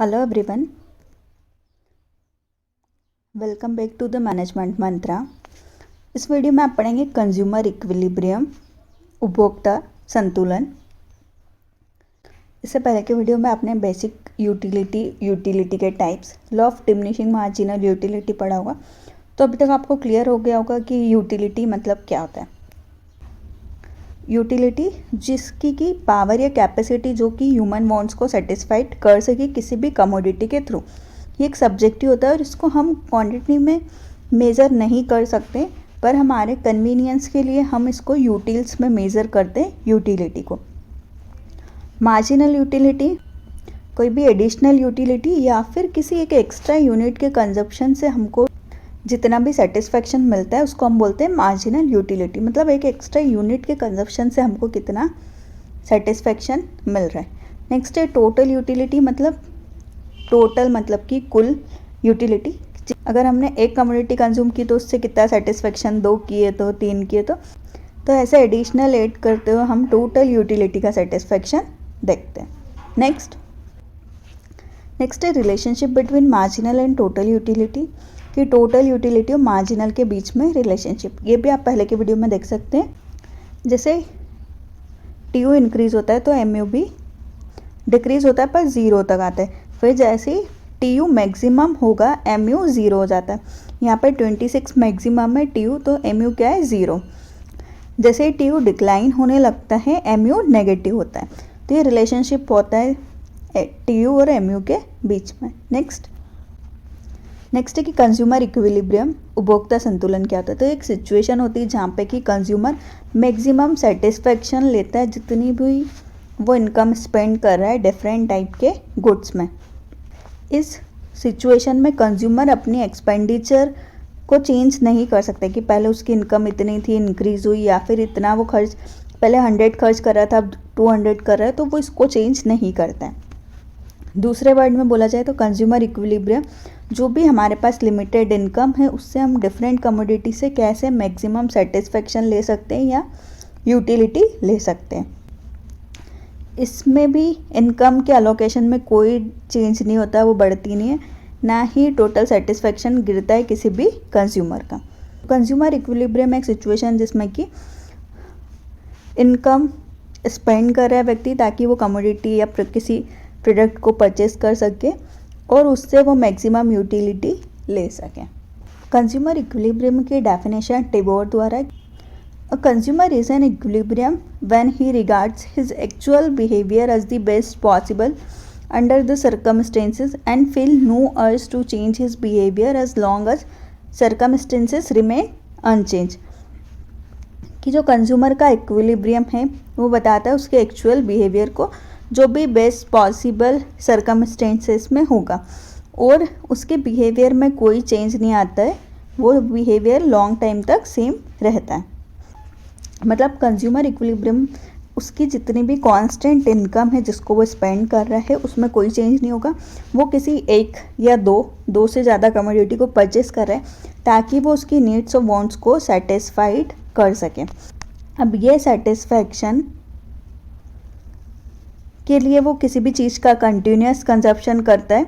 Hello everyone, welcome back to the management Mantra. इस video में आप पढ़ेंगे कंज्यूमर इक्विलिब्रियम, उपभोक्ता संतुलन। इससे पहले के वीडियो में आपने बेसिक यूटिलिटी के types, law of diminishing marginal utility पढ़ा होगा। तो अभी तक आपको क्लियर हो गया होगा कि यूटिलिटी मतलब क्या होता है। यूटिलिटी जिसकी की पावर या कैपेसिटी जो कि ह्यूमन वांट्स को सेटिस्फाइड कर सके किसी भी कमोडिटी के थ्रू। ये एक सब्जेक्टिव होता है और इसको हम क्वांटिटी में मेज़र नहीं कर सकते, पर हमारे कन्वीनियंस के लिए हम इसको यूटिल्स में मेज़र करते हैं यूटिलिटी को। मार्जिनल यूटिलिटी कोई भी एडिशनल यूटिलिटी या फिर किसी एक एक्स्ट्रा यूनिट के कंजप्शन से हमको जितना भी सेटिस्फेक्शन मिलता है उसको हम बोलते हैं मार्जिनल यूटिलिटी। मतलब एक एक्स्ट्रा यूनिट के कंजप्शन से हमको कितना सेटिस्फेक्शन मिल रहा है। नेक्स्ट है टोटल यूटिलिटी, मतलब टोटल मतलब कि कुल यूटिलिटी। अगर हमने एक कमोडिटी कंज्यूम की तो उससे कितना सेटिस्फेक्शन, 2 किए तो 3 किए तो ऐसे एडिशनल ऐड करते हुए हम टोटल यूटिलिटी का सेटिस्फेक्शन देखते हैं। नेक्स्ट है relationship between marginal and total utility, कि टोटल यूटिलिटी और मार्जिनल के बीच में रिलेशनशिप। ये भी आप पहले के वीडियो में देख सकते हैं। जैसे टी यू इंक्रीज़ होता है तो एम यू भी डिक्रीज़ होता है पर 0 तक आता है। फिर जैसे ही टी यू मैक्सिमम होगा एम यू 0 हो जाता है। यहाँ पर 26 मैक्सिमम है टी यू, तो एम यू क्या है 0। जैसे ही टी यू डिक्लाइन होने लगता है एम यू नेगेटिव होता है। तो ये रिलेशनशिप होता है टी यू और एम यू के बीच में। नेक्स्ट है कि कंज्यूमर इक्विलिब्रियम, उपभोक्ता संतुलन क्या होता है। तो एक सिचुएशन होती है जहाँ पे कि कंज्यूमर मैक्सिमम सेटिस्फेक्शन लेता है जितनी भी वो इनकम स्पेंड कर रहा है डिफरेंट टाइप के गुड्स में। इस सिचुएशन में कंज्यूमर अपनी एक्सपेंडिचर को चेंज नहीं कर सकते कि पहले उसकी इनकम इतनी थी, इंक्रीज़ हुई, या फिर इतना वो खर्च पहले 100 खर्च कर रहा था अब 200 कर रहा है, तो वो इसको चेंज नहीं करता है। दूसरे वर्ड में बोला जाए तो कंज्यूमर इक्विलिब्रियम, जो भी हमारे पास लिमिटेड इनकम है उससे हम डिफरेंट कमोडिटी से कैसे मैक्सिमम सेटिस्फेक्शन ले सकते हैं या यूटिलिटी ले सकते हैं। इसमें भी इनकम के अलोकेशन में कोई चेंज नहीं होता, वो बढ़ती नहीं है, ना ही टोटल सेटिस्फेक्शन गिरता है किसी भी कंज्यूमर का। कंज्यूमर इक्विलिब्रियम एक सिचुएशन जिसमें कि इनकम स्पेंड कर रहा है व्यक्ति ताकि वो कमोडिटी या किसी प्रोडक्ट को परचेस कर सके और उससे वो मैक्सिमम यूटिलिटी ले सके। कंज्यूमर इक्विलिब्रियम की डेफिनेशन टिबोर द्वारा, a consumer is an equilibrium when he regards his actual behaviour as the best possible under the circumstances and feel no urge to change his behaviour as long as circumstances remain unchanged. कि जो consumer का equilibrium है वो बताता है उसके actual behaviour को जो भी बेस्ट पॉसिबल सर्कमस्टेंसेस में होगा और उसके बिहेवियर में कोई चेंज नहीं आता है, वो बिहेवियर लॉन्ग टाइम तक सेम रहता है। मतलब कंज्यूमर इक्विलिब्रियम उसकी जितनी भी कांस्टेंट इनकम है जिसको वो स्पेंड कर रहा है उसमें कोई चेंज नहीं होगा। वो किसी एक या दो से ज़्यादा कमोडिटी को परचेस कर रहा है ताकि वो उसकी नीड्स और वांट्स को सेटिस्फाइड कर सके। अब ये सेटिस्फैक्शन के लिए वो किसी भी चीज़ का कंटिन्यूस कंजप्शन करता है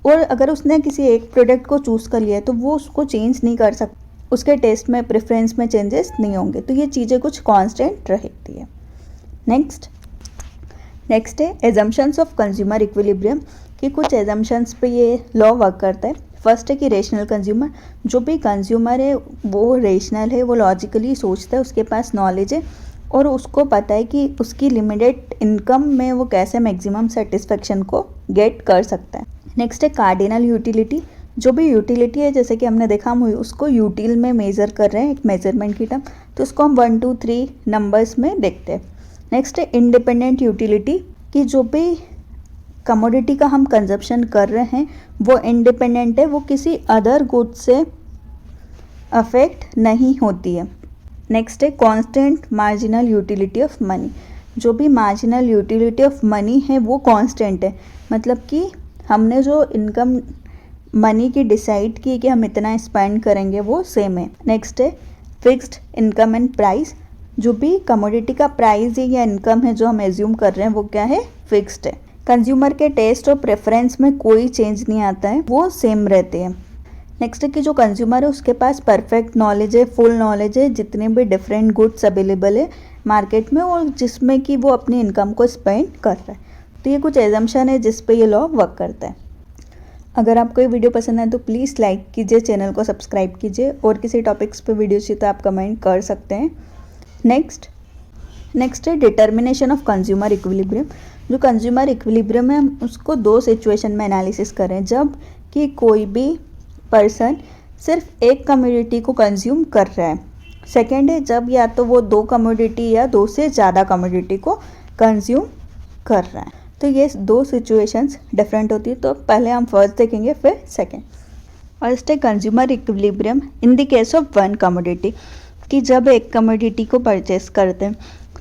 और अगर उसने किसी एक प्रोडक्ट को चूज़ कर लिया है तो वो उसको चेंज नहीं कर सकता, उसके टेस्ट में प्रेफरेंस में चेंजेस नहीं होंगे। तो ये चीज़ें कुछ कांस्टेंट रहती है। नेक्स्ट है एजम्पशंस ऑफ कंज्यूमर इक्विलिब्रियम, कि कुछ एजम्पशंस पे ये लॉ वर्क करता है। फर्स्ट है कि रेशनल कंज्यूमर, जो भी कंज्यूमर है वो रेशनल है, वो लॉजिकली सोचता है, उसके पास नॉलेज है और उसको पता है कि उसकी लिमिटेड इनकम में वो कैसे मैक्सिमम सेटिस्फेक्शन को गेट कर सकता है। नेक्स्ट है कार्डिनल यूटिलिटी, जो भी यूटिलिटी है जैसे कि हमने देखा हम उसको यूटिल में मेज़र कर रहे हैं, एक मेजरमेंट की टर्म, तो उसको हम 1 2 3 नंबर्स में देखते हैं। नेक्स्ट है इंडिपेंडेंट यूटिलिटी, कि जो भी कमोडिटी का हम कंजप्शन कर रहे हैं वो इंडिपेंडेंट है, वो किसी अदर गुड से अफेक्ट नहीं होती है। नेक्स्ट है constant marginal utility of money, जो भी मार्जिनल यूटिलिटी ऑफ मनी है वो कांस्टेंट है, मतलब कि हमने जो इनकम मनी की डिसाइड की कि हम इतना स्पेंड करेंगे वो सेम है। नेक्स्ट है फिक्स्ड इनकम एंड प्राइस, जो भी कमोडिटी का प्राइस है या इनकम है जो हम एज्यूम कर रहे हैं वो क्या है, फिक्स्ड है। कंज्यूमर के टेस्ट और प्रेफरेंस में कोई चेंज नहीं आता है, वो सेम रहते हैं। नेक्स्ट है कि जो कंज्यूमर है उसके पास परफेक्ट नॉलेज है, फुल नॉलेज है जितने भी डिफरेंट गुड्स अवेलेबल है मार्केट में और जिसमें कि वो अपनी इनकम को स्पेंड कर रहा है। तो ये कुछ एजम्पशन है जिस पे ये लॉ वर्क करता है। अगर आपको ये वीडियो पसंद आए तो प्लीज़ लाइक कीजिए, चैनल को सब्सक्राइब कीजिए और किसी टॉपिक्स पे वीडियो चाहिए तो आप कमेंट कर सकते हैं। नेक्स्ट है डिटर्मिनेशन ऑफ कंज्यूमर इक्विलिब्रियम। जो कंज्यूमर इक्विलिब्रियम है उसको दो सिचुएशन में एनालिसिस करें, जब कि कोई भी पर्सन सिर्फ एक कमोडिटी को कंज्यूम कर रहा है। सेकेंड है जब या तो वो दो कमोडिटी या दो से ज़्यादा कमोडिटी को कंज्यूम कर रहा है। तो ये दो सिचुएशंस डिफरेंट होती है। तो पहले हम फर्स्ट देखेंगे फिर सेकेंड। फर्स्ट है consumer equilibrium in the case of one commodity, कि जब एक कमोडिटी को परचेस करते हैं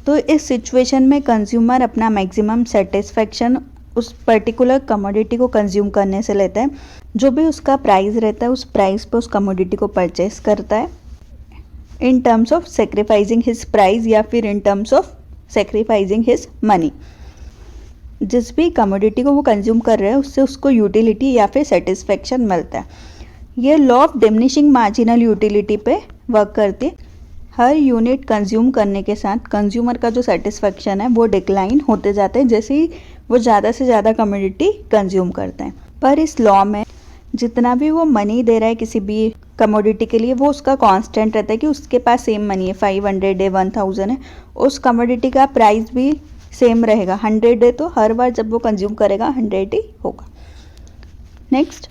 तो इस सिचुएशन में कंज्यूमर अपना मैक्सिमम सेटिस्फेक्शन उस पर्टिकुलर कमोडिटी को कंज्यूम करने से लेता है। जो भी उसका प्राइस रहता है उस प्राइस पे उस कमोडिटी को परचेस करता है in terms of sacrificing his price या फिर in terms of sacrificing his money. जिस भी कमोडिटी को वो कंज्यूम कर रहा है उससे उसको यूटिलिटी या फिर सेटिस्फेक्शन मिलता है। ये law of diminishing marginal utility पे वर्क करती है। हर यूनिट कंज्यूम करने के साथ कंज्यूमर का जो सेटिस्फेक्शन है वो डिक्लाइन होते जाते हैं जैसे ही वो ज़्यादा से ज़्यादा कमोडिटी कंज्यूम करते हैं। पर इस लॉ में जितना भी वो मनी दे रहा है किसी भी कमोडिटी के लिए वो उसका कांस्टेंट रहता है कि उसके पास सेम मनी है, 500 है, 1000 है, उस कमोडिटी का प्राइस भी सेम रहेगा। 100 है तो हर बार जब वो कंज्यूम करेगा 100 ही होगा। नेक्स्ट,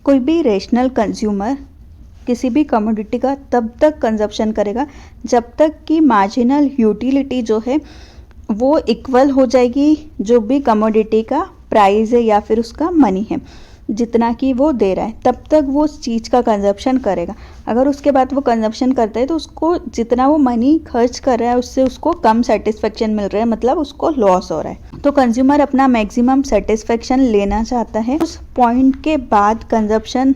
कोई भी रेशनल कंज्यूमर किसी भी कमोडिटी का तब तक कंजप्शन करेगा जब तक कि मार्जिनल यूटिलिटी जो है वो इक्वल हो जाएगी जो भी कमोडिटी का प्राइस है या फिर उसका मनी है जितना कि वो दे रहा है, तब तक वो उस चीज़ का कंजप्शन करेगा। अगर उसके बाद वो कंजप्शन करता है तो उसको जितना वो मनी खर्च कर रहा है उससे उसको कम सेटिस्फेक्शन मिल रहा है, मतलब उसको लॉस हो रहा है। तो कंज्यूमर अपना मैक्सिमम सेटिस्फेक्शन लेना चाहता है, उस पॉइंट के बाद कंजप्शन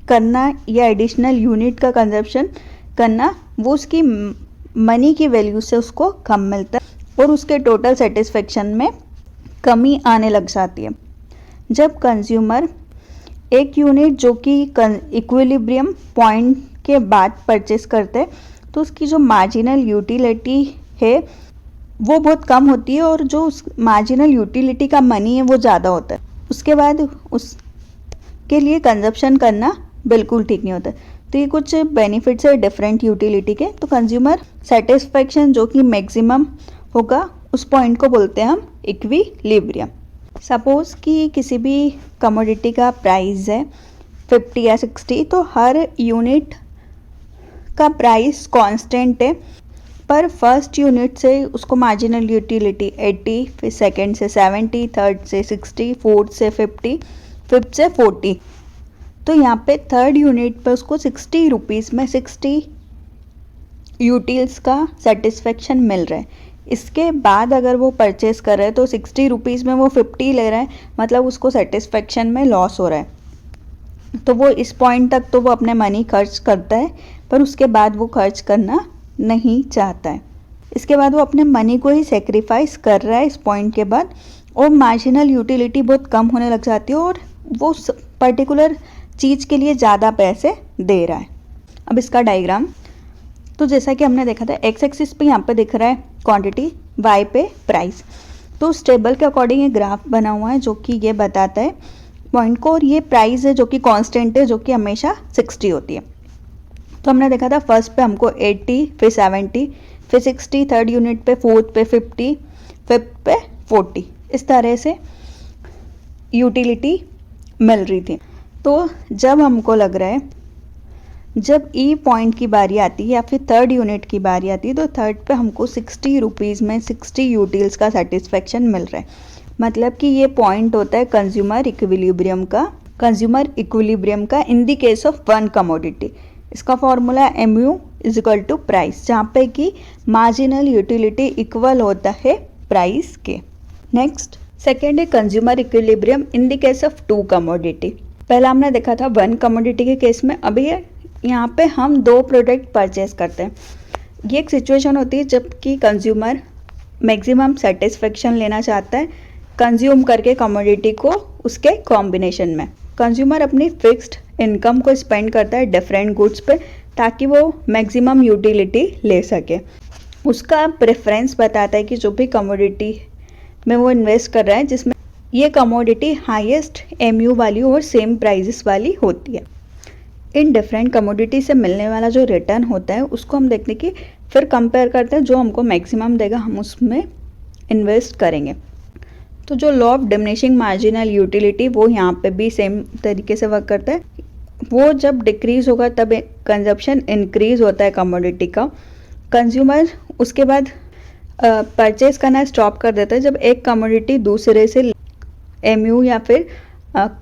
करना या एडिशनल यूनिट का कंजप्शन करना वो उसकी मनी की वैल्यू से उसको कम मिलता है और उसके टोटल सेटिस्फेक्शन में कमी आने लग जाती है। जब कंज्यूमर एक यूनिट जो कि इक्विलिब्रियम पॉइंट के बाद परचेस करते हैं तो उसकी जो मार्जिनल यूटिलिटी है वो बहुत कम होती है और जो उस मार्जिनल यूटिलिटी का मनी है वो ज़्यादा होता है। उसके बाद उसके लिए कंजप्शन करना बिल्कुल ठीक नहीं होता। तो ये कुछ बेनिफिट्स है डिफरेंट यूटिलिटी के। तो कंज्यूमर सेटिस्फेक्शन जो कि मैक्सिमम होगा उस पॉइंट को बोलते हैं हम इक्विलिब्रियम। सपोज़ कि किसी भी कमोडिटी का प्राइस है 50 या 60, तो हर यूनिट का प्राइस कांस्टेंट है, पर फर्स्ट यूनिट से उसको मार्जिनल यूटिलिटी 80, फिर सेकंड से 70, थर्ड से 60, फोर्थ से 50, फिफ्थ से 40। तो यहाँ पे थर्ड यूनिट पे उसको 60 रुपीज़ में 60 यूटिल्स का सेटिस्फेक्शन मिल रहा है। इसके बाद अगर वो परचेस कर रहा है तो 60 रुपीज़ में वो 50 ले रहा है, मतलब उसको सेटिस्फेक्शन में लॉस हो रहा है। तो वो इस पॉइंट तक तो वो अपने मनी खर्च करता है पर उसके बाद वो खर्च करना नहीं चाहता है। इसके बाद वो अपने मनी को ही सेक्रीफाइस कर रहा है इस पॉइंट के बाद और मार्जिनल यूटिलिटी बहुत कम होने लग जाती है और वो पर्टिकुलर चीज़ के लिए ज़्यादा पैसे दे रहा है। अब इसका डायग्राम, तो जैसा कि हमने देखा था एक्स एक्सिस पे यहाँ पे दिख रहा है क्वांटिटी, वाई पे प्राइस। तो उस टेबल के अकॉर्डिंग ये ग्राफ बना हुआ है जो कि ये बताता है पॉइंट को, और ये प्राइस है जो कि कांस्टेंट है जो कि हमेशा 60 होती है। तो हमने देखा था फर्स्ट पे हमको 80, फिर 70, फिर 60, थर्ड यूनिट पे, फोर्थ पे 50, फिफ्थ पे 40, इस तरह से यूटिलिटी मिल रही थी। तो जब हमको लग रहा है जब ई पॉइंट की बारी आती है या फिर थर्ड यूनिट की बारी आती है तो थर्ड पे हमको 60 रुपीज़ में 60 यूटिल्स का सेटिस्फेक्शन मिल रहा है। मतलब कि ये पॉइंट होता है कंज्यूमर इक्विलिब्रियम का in the case of one commodity. इसका formula MU is to price, जहाँ पे कि मार्जिनल यूटिलिटी इक्वल होता है प्राइस के। नेक्स्ट, सेकेंड है consumer equilibrium in the case of two commodity. पहला हमने देखा था वन कमोडिटी के केस में, अभी यहाँ पे हम दो प्रोडक्ट परचेज करते हैं। ये एक सिचुएशन होती है जबकि कंज्यूमर मैक्सिमम सेटिस्फेक्शन लेना चाहता है कंज्यूम करके कमोडिटी को उसके कॉम्बिनेशन में। कंज्यूमर अपनी फिक्स्ड इनकम को स्पेंड करता है डिफरेंट गुड्स पे ताकि वो मैक्सिमम यूटिलिटी ले सके। उसका प्रेफरेंस बताता है कि जो भी कमोडिटी में वो इन्वेस्ट कर रहा है जिसमें ये कमोडिटी हाईएस्ट एमयू वाली और सेम प्राइजेस वाली होती है। इन डिफरेंट कमोडिटी से मिलने वाला जो रिटर्न होता है उसको हम देखते हैं कि फिर कंपेयर करते हैं, जो हमको मैक्सिमम देगा हम उसमें इन्वेस्ट करेंगे। तो जो law of diminishing marginal utility वो यहाँ पे भी सेम तरीके से वर्क करता है। वो जब डिक्रीज होगा तब कंजप्शन इंक्रीज होता है कमोडिटी का। कंज्यूमर उसके बाद परचेज करना स्टॉप कर देता है जब एक कमोडिटी दूसरे से एमयू या फिर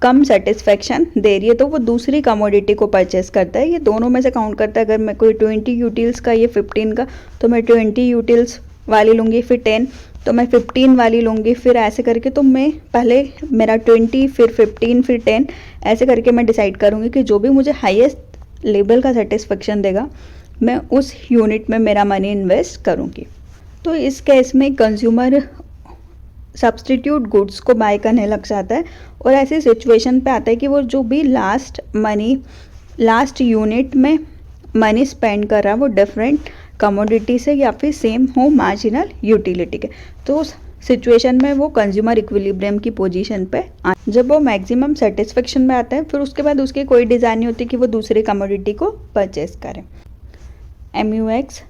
कम सेटिस्फेक्शन दे रही है तो वो दूसरी कमोडिटी को परचेस करता है। ये दोनों में से काउंट करता है। अगर मैं कोई 20 यूटिल्स का, ये 15 का, तो मैं 20 यूटिल्स वाली लूँगी, फिर 10 तो मैं 15 वाली लूँगी, फिर ऐसे करके। तो मैं पहले मेरा 20 फिर 15 फिर 10 ऐसे करके मैं डिसाइड करूँगी कि जो भी मुझे हाईएस्ट लेवल का सेटिस्फेक्शन देगा मैं उस यूनिट में मेरा मनी इन्वेस्ट करूँगी। तो इस केस में कंज्यूमर सब्सटीट्यूट गुड्स को बाय करने लग जाता है और ऐसी सिचुएशन पे आता है कि वो जो भी लास्ट यूनिट में मनी स्पेंड कर रहा है वो डिफरेंट कमोडिटी से या फिर सेम हो मार्जिनल यूटिलिटी के। तो उस सिचुएशन में वो कंज्यूमर इक्विलिब्रियम की पोजीशन पे जब वो मैक्सिमम सेटिस्फेक्शन में आता है फिर उसके बाद उसकी कोई डिज़ायर नहीं होती कि वो दूसरी कमोडिटी को परचेज करें। MUX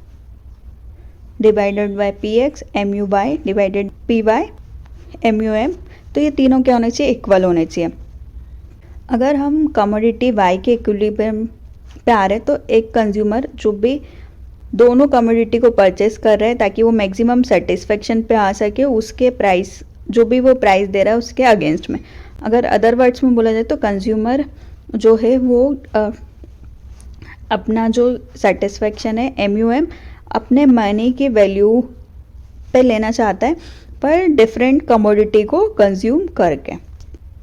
divided by PX, MU by divided P by MUM। तो ये तीनों क्या होने चाहिए? इक्वल होने चाहिए। अगर हम कमोडिटी Y के इक्विलिब्रियम पे आ रहे हैं तो एक कंज्यूमर जो भी दोनों कमोडिटी को परचेस कर रहे हैं ताकि वो मैक्सिमम सेटिस्फेक्शन पे आ सके उसके प्राइस, जो भी वो प्राइस दे रहा है उसके अगेंस्ट में। अगर अदर वर्ड्स में बोला जाए तो कंज्यूमर जो है वो अपना जो सेटिस्फेक्शन है MUM अपने मनी की वैल्यू पे लेना चाहता है पर डिफरेंट कमोडिटी को कंज्यूम करके।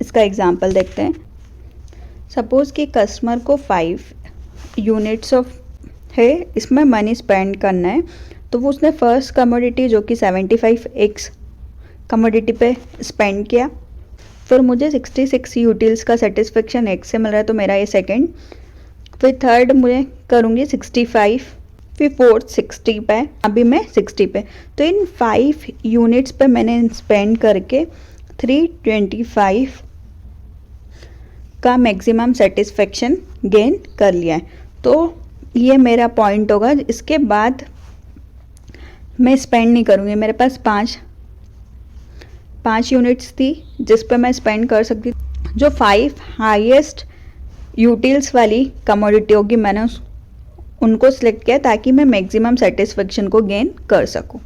इसका एग्जांपल देखते हैं। सपोज़ कि कस्टमर को 5 यूनिट्स ऑफ है इसमें मनी स्पेंड करना है तो वो उसने फर्स्ट कमोडिटी जो कि 75x कमोडिटी पे स्पेंड किया। फिर मुझे 66 यूटिल्स का सेटिस्फेक्शन x से मिल रहा है तो मेरा ये सेकंड। फिर थर्ड मुझे करूँगी 65, फिर फोर्थ 60 पे, अभी मैं 60 पे। तो इन 5 यूनिट्स पे मैंने स्पेंड करके 325 का मैक्सिमम सेटिस्फेक्शन गेन कर लिया है। तो ये मेरा पॉइंट होगा। इसके बाद मैं स्पेंड नहीं करूँगी। मेरे पास 5 यूनिट्स थी जिस पे मैं स्पेंड कर सकती। जो 5 हाईएस्ट यूटिल्स वाली कमोडिटी होगी मैंने उनको सिलेक्ट किया ताकि मैं मैक्सिमम सेटिस्फेक्शन को गेन कर सकूं।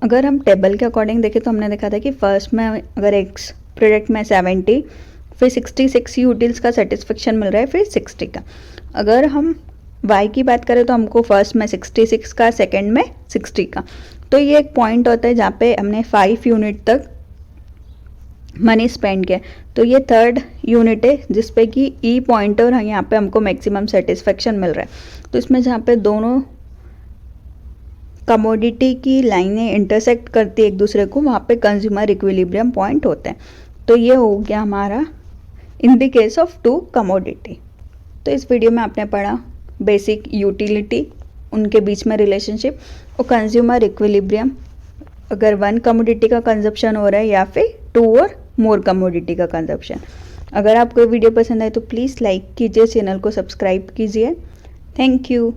अगर हम टेबल के अकॉर्डिंग देखें तो हमने देखा था कि फर्स्ट में अगर एक्स प्रोडक्ट में 70 फिर 66 यूटिल्स का सेटिस्फेक्शन मिल रहा है फिर 60 का। अगर हम वाई की बात करें तो हमको फर्स्ट में 66 का, सेकंड में 60 का। तो ये एक पॉइंट होता है जहाँ पे हमने 5 यूनिट तक मनी स्पेंड किया। तो ये थर्ड यूनिट है जिस पे कि ई पॉइंट और यहाँ पे हमको मैक्सिमम सेटिस्फेक्शन मिल रहा है। तो इसमें जहाँ पे दोनों कमोडिटी की लाइनें इंटरसेक्ट करती है एक दूसरे को वहाँ पे कंज्यूमर इक्विलिब्रियम पॉइंट होता है। तो ये हो गया हमारा इन द केस ऑफ 2 कमोडिटी। तो इस वीडियो में आपने पढ़ा बेसिक यूटिलिटी, उनके बीच में रिलेशनशिप और कंज्यूमर इक्विलिब्रियम, अगर 1 कमोडिटी का कंजप्शन हो रहा है या फिर 2 और मोर कमोडिटी का कंजप्शन। अगर आपको वीडियो पसंद आए तो प्लीज़ लाइक कीजिए, चैनल को सब्सक्राइब कीजिए। Thank you.